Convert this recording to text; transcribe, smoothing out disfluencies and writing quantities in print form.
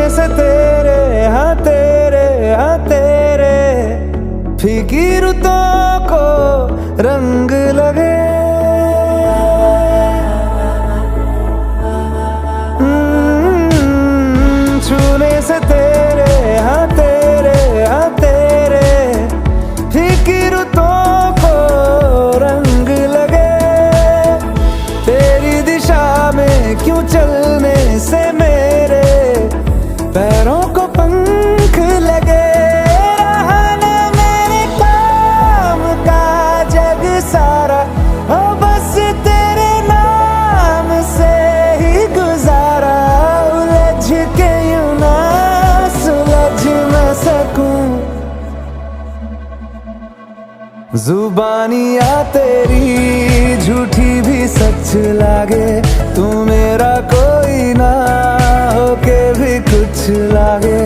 से तेरे हाँ तेरे फीकी रुतों को रंग लगे। छूने से तेरे हाँ तेरे फीकी रुतों को रंग लगे। तेरी दिशा में क्यों चलने से मेरे पैरों को पंख लगे। रहना मेरे काम का जग सारा हो बस तेरे नाम से ही गुजारा। उलझ के यूं ना सुलझ न सकूं। जुबानियाँ तेरी झूठी भी सच लागे। तू मेरा कोई ना होके भी कुछ लागे।